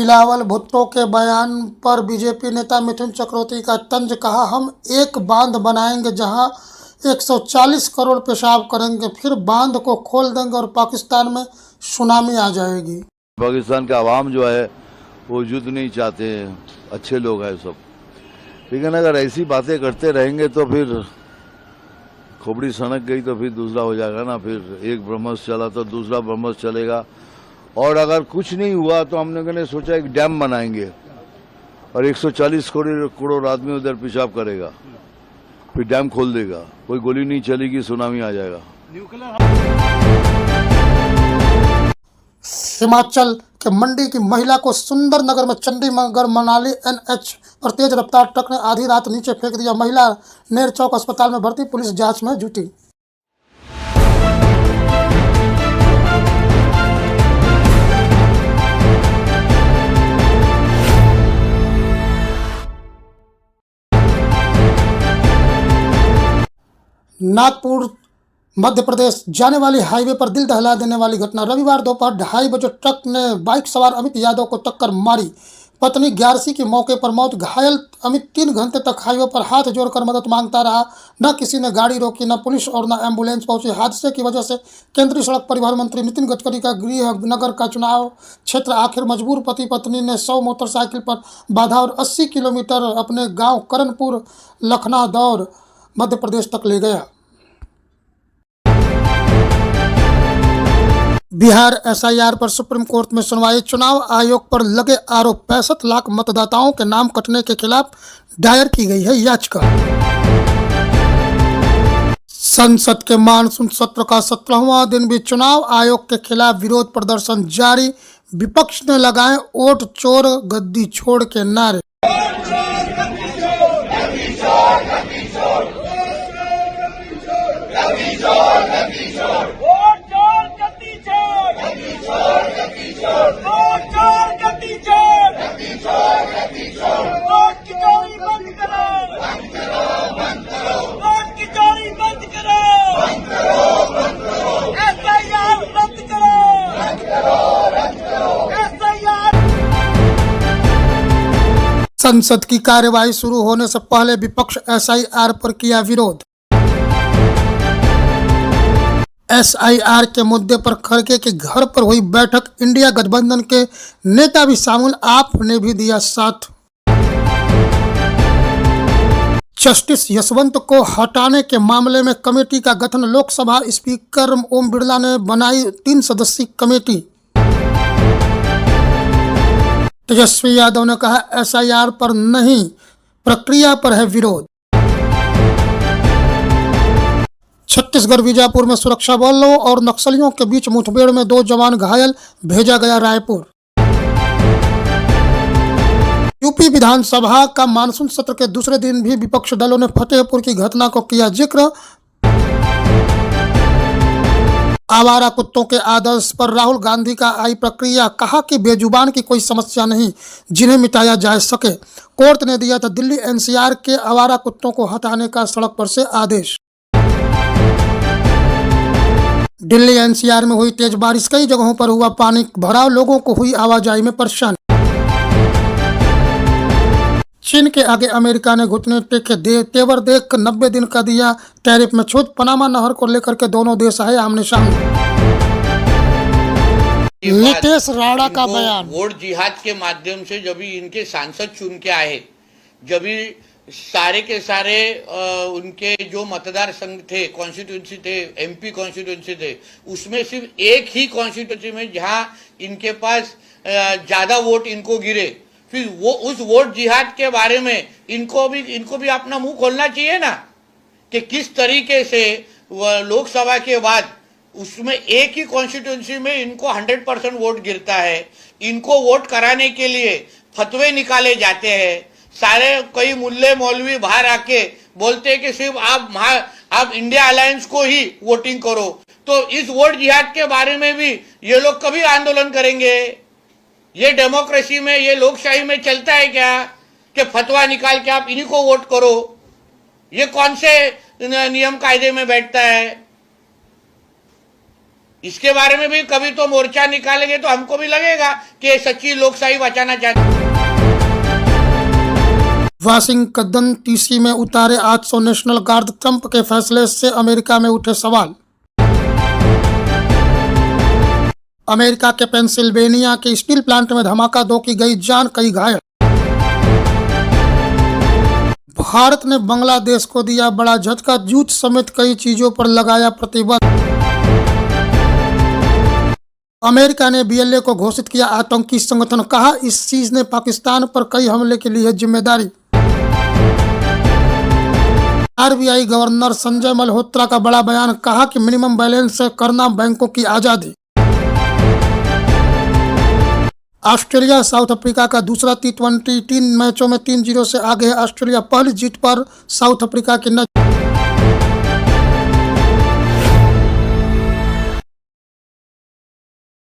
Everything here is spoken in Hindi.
बिलावल भुट्टो के बयान पर बीजेपी नेता मिथुन चक्रवर्ती का तंज, कहा हम एक बांध बनाएंगे जहां 140 करोड़ पेशाब करेंगे, फिर बांध को खोल देंगे और पाकिस्तान में सुनामी आ जाएगी। पाकिस्तान का आवाम जो है वो युद्ध नहीं चाहते हैं, अच्छे लोग हैं सब, लेकिन अगर ऐसी बातें करते रहेंगे तो फिर खोपड़ी सनक गई तो फिर दूसरा हो जाएगा ना। फिर एक ब्रह्मस चला तो दूसरा ब्रह्मस चलेगा। और अगर कुछ नहीं हुआ तो हम लोगों ने सोचा एक डैम बनाएंगे और 140 करोड़ आदमी उधर पेशाब करेगा, फिर डैम खोल देगा, कोई गोली नहीं चलेगी, सुनामी आ जाएगा। हिमाचल के मंडी की महिला को सुंदरनगर में चंडीगढ़ मनाली NH पर तेज रफ्तार ट्रक ने आधी रात नीचे फेंक दिया। महिला नेरचौक अस्पताल में भर्ती, पुलिस जांच में जुटी। नागपुर मध्य प्रदेश जाने वाली हाईवे पर दिल दहला देने वाली घटना। रविवार दोपहर 2:30 बजे ट्रक ने बाइक सवार अमित यादव को टक्कर मारी। पत्नी ग्यारसी की मौके पर मौत। घायल अमित 3 घंटे तक हाईवे पर हाथ जोड़कर मदद मांगता रहा। न किसी ने गाड़ी रोकी, न पुलिस और न एम्बुलेंस पहुंची। हादसे की वजह से केंद्रीय सड़क परिवहन मंत्री नितिन गडकरी का गृह नगर का चुनाव क्षेत्र आखिर मजबूर। पति पत्नी ने 100 मोटरसाइकिल पर बाधा और 80 किलोमीटर अपने गाँव करनपुर लखनादौर मध्य प्रदेश तक ले गया। बिहार SIR पर सुप्रीम कोर्ट में सुनवाई। चुनाव आयोग पर लगे आरोप। 65 लाख मतदाताओं के नाम कटने के खिलाफ दायर की गई है याचिका। संसद के मानसून सत्र का 17वां दिन भी चुनाव आयोग के खिलाफ विरोध प्रदर्शन जारी। विपक्ष ने लगाए वोट चोर गद्दी छोड़ के नारे। संसद की कार्यवाही शुरू होने से पहले विपक्ष SIR पर किया विरोध। SIR के मुद्दे पर खड़गे के घर पर हुई बैठक। इंडिया गठबंधन के नेता भी शामिल, आप ने भी दिया साथ। जस्टिस यशवंत को हटाने के मामले में कमेटी का गठन। लोकसभा स्पीकर ओम बिरला ने बनाई 3 सदस्यीय कमेटी। तेजस्वी यादव ने कहा SIR पर नहीं, प्रक्रिया पर है विरोध। छत्तीसगढ़ बीजापुर में सुरक्षा बलों और नक्सलियों के बीच मुठभेड़ में 2 जवान घायल, भेजा गया रायपुर। यूपी विधानसभा का मानसून सत्र के दूसरे दिन भी विपक्ष दलों ने फतेहपुर की घटना को किया जिक्र। आवारा कुत्तों के आदर्श पर राहुल गांधी का आई प्रक्रिया। कहा कि बेजुबान की कोई समस्या नहीं जिन्हें मिटाया जा सके। कोर्ट ने दिया था दिल्ली NCR के आवारा कुत्तों को हटाने का सड़क पर से आदेश। दिल्ली NCR में हुई तेज बारिश, कई जगहों पर हुआ पानी भराव, लोगों को हुई आवाजाही में परेशानी। चीन के आगे अमेरिका ने घुटने टेके, तेवर देख 90 दिन का दिया टैरिफ में छूट। पनामा नहर को लेकर के दोनों देश आए आमने सामने। नितेश राणा का बयान। वोट जिहाद के माध्यम से जब इनके सांसद चुन के आए, जब सारे के सारे उनके जो मतदार संघ थे, कॉन्स्टिट्यूंसी थे, MP कॉन्स्टिट्यूंसी थे, उसमें सिर्फ एक ही कॉन्स्टिट्यूंसी में जहां इनके पास ज्यादा वोट इनको गिरे, फिर वो उस वोट जिहाद के बारे में इनको भी अपना मुंह खोलना चाहिए ना, कि किस तरीके से लोकसभा के बाद उसमें एक ही कॉन्स्टिट्यूंसी में इनको 100% वोट गिरता है। इनको वोट कराने के लिए फतवे निकाले जाते हैं। सारे कई मुल्ले मौलवी बाहर आके बोलते हैं कि सिर्फ आप इंडिया अलायंस को ही वोटिंग करो। तो इस वोट जिहाद के बारे में भी ये लोग कभी आंदोलन करेंगे? ये डेमोक्रेसी में, ये लोकशाही में चलता है क्या कि फतवा निकाल के आप इन्हीं को वोट करो? ये कौन से नियम कायदे में बैठता है? इसके बारे में भी कभी तो मोर्चा निकालेंगे तो हमको भी लगेगा कि ये सच्ची लोकशाही बचाना चाहते हैं। वाशिंगटन डीसी में उतारे 800 नेशनल गार्ड, ट्रंप के फैसले से अमेरिका में उठे सवाल। अमेरिका के पेंसिल्वेनिया के स्टील प्लांट में धमाका, 2 की गई जान, कई घायल। भारत ने बांग्लादेश को दिया बड़ा झटका, जूट समेत कई चीजों पर लगाया प्रतिबंध। अमेरिका ने बीएलए को घोषित किया आतंकी संगठन, कहा इस चीज ने पाकिस्तान पर कई हमले के लिए जिम्मेदारी। आरबीआई गवर्नर संजय मल्होत्रा का बड़ा बयान, कहा कि मिनिमम बैलेंस से करना बैंकों की आजादी। ऑस्ट्रेलिया साउथ अफ्रीका का दूसरा T20, 3 मैचों में 3-0 से आगे है ऑस्ट्रेलिया, पहली जीत पर साउथ अफ्रीका की नजर।